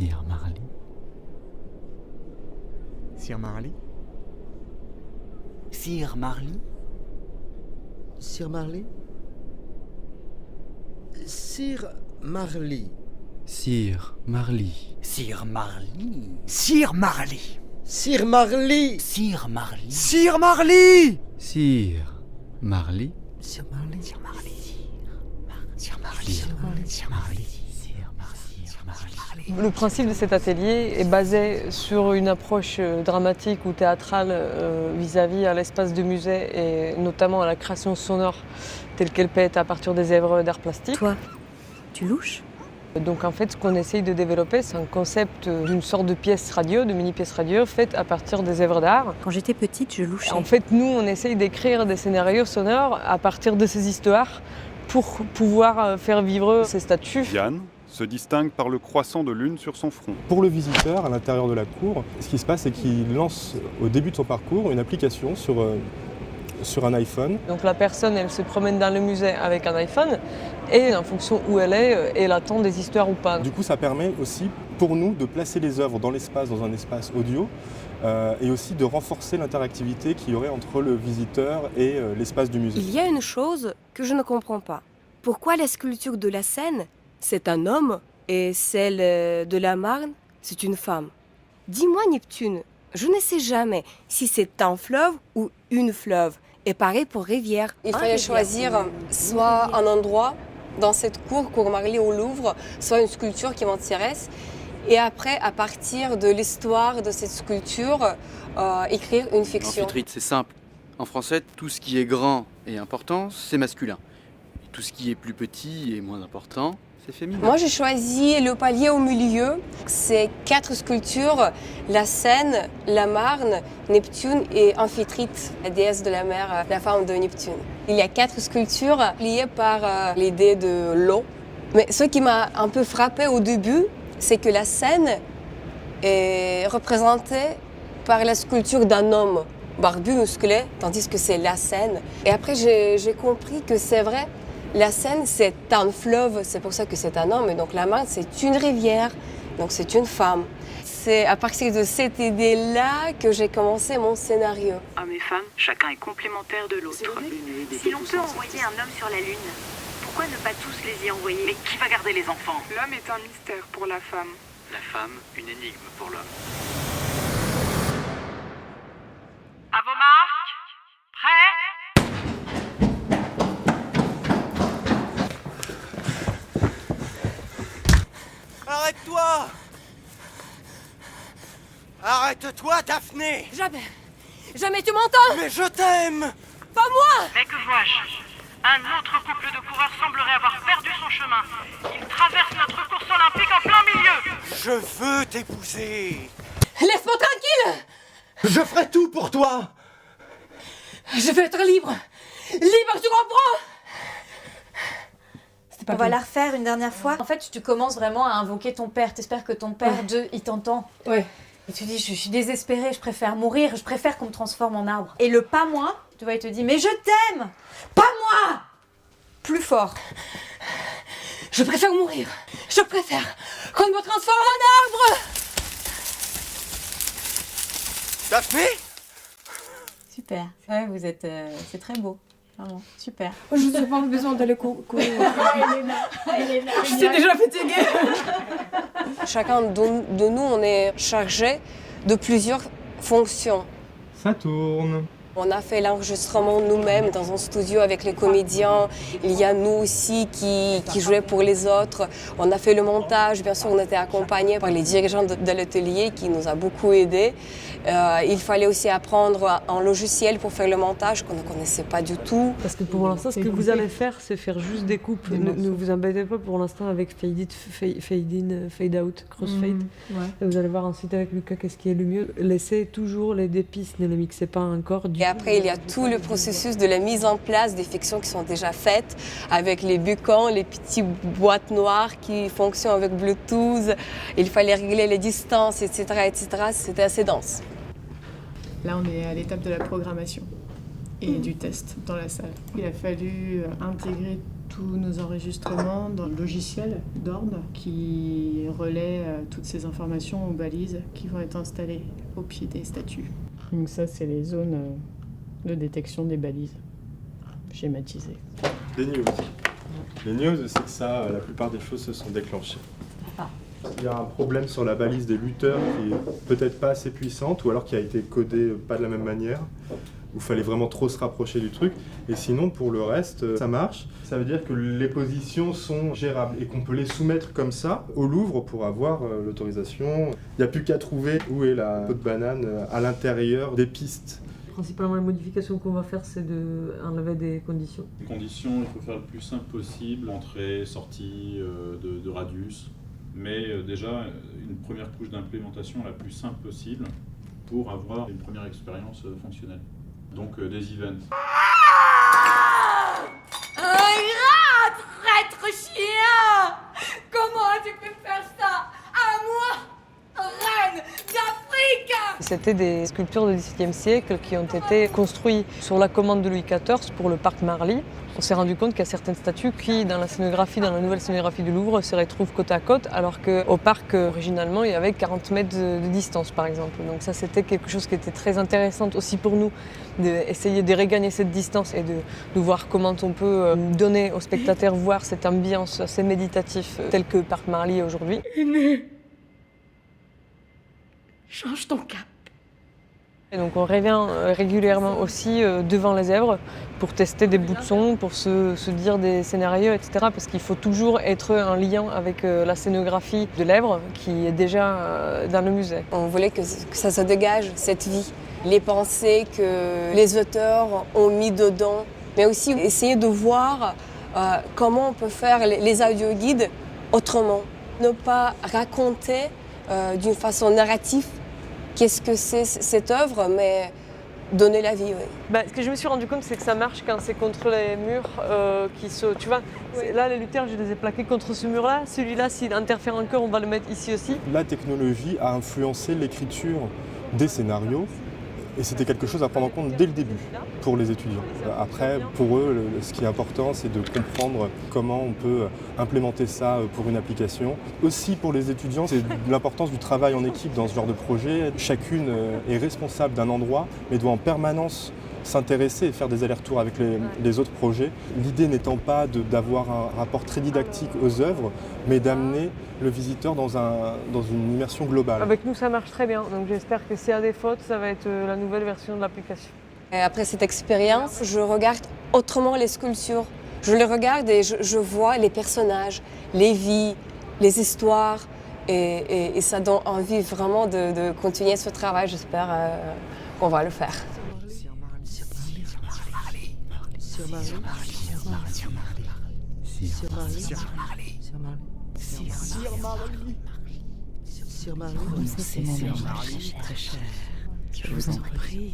Sir Marley. Sir Marley. Sir Marley. Sir Marley. Sir Marley. Sir Marley. Sir Marley. Sir Marley. Sir Marley. Sir Marley. Sir Marley. Sir Marley. Sir Marley. Sir Marley. Sir Marley. Sir Marley. Sir Marley. Le principe de cet atelier est basé sur une approche dramatique ou théâtrale vis-à-vis à l'espace de musée et notamment à la création sonore telle qu'elle peut être à partir des œuvres d'art plastique. Toi, tu louches ? Donc en fait, ce qu'on essaye de développer, c'est un concept d'une sorte de pièce radio, de mini-pièce radio, faite à partir des œuvres d'art. Quand j'étais petite, je louchais. En fait, nous, on essaye d'écrire des scénarios sonores à partir de ces histoires pour pouvoir faire vivre ces statues. Diane se distingue par le croissant de lune sur son front. Pour le visiteur, à l'intérieur de la cour, ce qui se passe, c'est qu'il lance au début de son parcours une application sur un iPhone. Donc la personne, elle se promène dans le musée avec un iPhone et en fonction où elle est, elle attend des histoires ou pas. Du coup, ça permet aussi pour nous de placer les œuvres dans l'espace, dans un espace audio, et aussi de renforcer l'interactivité qu'il y aurait entre le visiteur et l'espace du musée. Il y a une chose que je ne comprends pas. Pourquoi la sculpture de la Seine, c'est un homme et celle de la Marne, c'est une femme? Dis-moi Neptune, je ne sais jamais si c'est un fleuve ou une fleuve. Et pareil pour rivière. Il fallait choisir soit un endroit dans cette cour Marley au Louvre, soit une sculpture qui m'intéresse. Et après, à partir de l'histoire de cette sculpture, écrire une fiction. Amphitrite, c'est simple. En français, tout ce qui est grand et important, c'est masculin. Et tout ce qui est plus petit et moins important, c'est féminin. Moi, j'ai choisi le palier au milieu. C'est 4 sculptures, la Seine, la Marne, Neptune et Amphitrite, la déesse de la mer, la femme de Neptune. Il y a 4 sculptures liées par l'idée de l'eau. Mais ce qui m'a un peu frappé au début, c'est que la Seine est représentée par la sculpture d'un homme barbu, musclé, tandis que c'est la Seine. Et après, j'ai compris que c'est vrai. La Seine, c'est un fleuve, c'est pour ça que c'est un homme. Et donc la Marne, c'est une rivière, donc c'est une femme. C'est à partir de cette idée-là que j'ai commencé mon scénario. Hommes et femmes, chacun est complémentaire de l'autre. Si l'on peut envoyer un homme sur la Lune, pourquoi ne pas tous les y envoyer? Mais qui va garder les enfants? L'homme est un mystère pour la femme. La femme, une énigme pour l'homme. À vos marques, prêts? Arrête-toi! Arrête-toi, Daphné! Jamais! Jamais tu m'entends! Mais je t'aime! Pas moi! Mais que vois-je? Un autre couple de coureurs semblerait avoir perdu son chemin. Il traverse notre course olympique en plein milieu. Je veux t'épouser! Laisse-moi tranquille! Je ferai tout pour toi! Je veux être libre! Libre, tu comprends? On va la refaire une dernière fois. En fait, tu commences vraiment à invoquer ton père. T'espères que ton père, Dieu, il t'entend. Ouais. Et tu dis, je suis désespérée, je préfère mourir, je préfère qu'on me transforme en arbre. Et le pas moi, tu vois, il te dit, mais je t'aime! Pas moi! Plus fort. Je préfère mourir. Je préfère qu'on me transforme en arbre. Daphné? Super. Ouais, vous êtes... c'est très beau. Vraiment, super. Je n'ai pas besoin d'aller courir. Elena. Je suis déjà fatiguée. Chacun de nous, on est chargé de plusieurs fonctions. Ça tourne. On a fait l'enregistrement nous-mêmes dans un studio avec les comédiens. Il y a nous aussi qui jouaient pour les autres. On a fait le montage. Bien sûr, on était accompagnés par les dirigeants de l'atelier qui nous a beaucoup aidés. Il fallait aussi apprendre un logiciel pour faire le montage qu'on ne connaissait pas du tout. Parce que pour l'instant, ce que vous allez faire, c'est faire juste des coupes. Ne vous embêtez pas pour l'instant avec fade in, fade out, crossfade. Et vous allez voir ensuite avec Lucas qu'est-ce qui est le mieux. Laissez toujours les deux pistes, ne les mixez pas encore. Et après, il y a tout le processus de la mise en place des fictions qui sont déjà faites avec les beacons, les petites boîtes noires qui fonctionnent avec Bluetooth. Il fallait régler les distances, etc., etc. C'était assez dense. Là, on est à l'étape de la programmation et du test dans la salle. Il a fallu intégrer tous nos enregistrements dans le logiciel d'Ord qui relaie toutes ces informations aux balises qui vont être installées au pied des statues. Donc ça, c'est les zones de détection des balises, schématisées. Les news. Les news, c'est que ça, la plupart des choses se sont déclenchées. Il y a un problème sur la balise des lutteurs qui est peut-être pas assez puissante, ou alors qui a été codée pas de la même manière, où il fallait vraiment trop se rapprocher du truc. Et sinon, pour le reste, ça marche. Ça veut dire que les positions sont gérables et qu'on peut les soumettre comme ça au Louvre pour avoir l'autorisation. Il n'y a plus qu'à trouver où est la peau de banane à l'intérieur des pistes. Principalement, les modifications qu'on va faire, c'est d'enlever des conditions. Les conditions, il faut faire le plus simple possible, entrée, sortie de radius, mais déjà une première couche d'implémentation la plus simple possible pour avoir une première expérience fonctionnelle. Donc des events. Traître chien! Comment tu peux faire ça à moi, reine d'Afrique? C'était des sculptures du XVIIe siècle qui ont été construites sur la commande de Louis XIV pour le parc Marly. On s'est rendu compte qu'il y a certaines statues qui, dans la nouvelle scénographie du Louvre, se retrouvent côte à côte, alors qu'au parc, originalement, il y avait 40 mètres de distance, par exemple. Donc ça, c'était quelque chose qui était très intéressant aussi pour nous, d'essayer de regagner cette distance et de voir comment on peut donner aux spectateurs, voir cette ambiance assez méditative telle que Parc Marly aujourd'hui. Change ton cap. Et donc on revient régulièrement aussi devant les œuvres pour tester des bouts de son, pour se dire des scénarios, etc. Parce qu'il faut toujours être en lien avec la scénographie de l'œuvre qui est déjà dans le musée. On voulait que ça se dégage, cette vie, les pensées que les auteurs ont mis dedans, mais aussi essayer de voir comment on peut faire les audioguides autrement. Ne pas raconter d'une façon narrative qu'est-ce que c'est cette œuvre, mais donner la vie, oui. Ce que je me suis rendu compte, c'est que ça marche quand c'est contre les murs qui se... Tu vois, là, les lutteurs, je les ai plaqués contre ce mur-là. Celui-là, s'il interfère encore, on va le mettre ici aussi. La technologie a influencé l'écriture des scénarios, et c'était quelque chose à prendre en compte dès le début pour les étudiants. Après, pour eux, ce qui est important, c'est de comprendre comment on peut implémenter ça pour une application. Aussi pour les étudiants, c'est l'importance du travail en équipe dans ce genre de projet. Chacune est responsable d'un endroit, mais doit en permanence s'intéresser et faire des allers-retours avec les autres projets. L'idée n'étant pas d'avoir un rapport très didactique aux œuvres, mais d'amener le visiteur dans une immersion globale. Avec nous, ça marche très bien. Donc j'espère que s'il y a des fautes, ça va être la nouvelle version de l'application. Et après cette expérience, je regarde autrement les sculptures. Je les regarde et je vois les personnages, les vies, les histoires. Et ça donne envie vraiment de continuer ce travail. J'espère qu'on va le faire. Sir Marly. Très cher. Je vous en prie.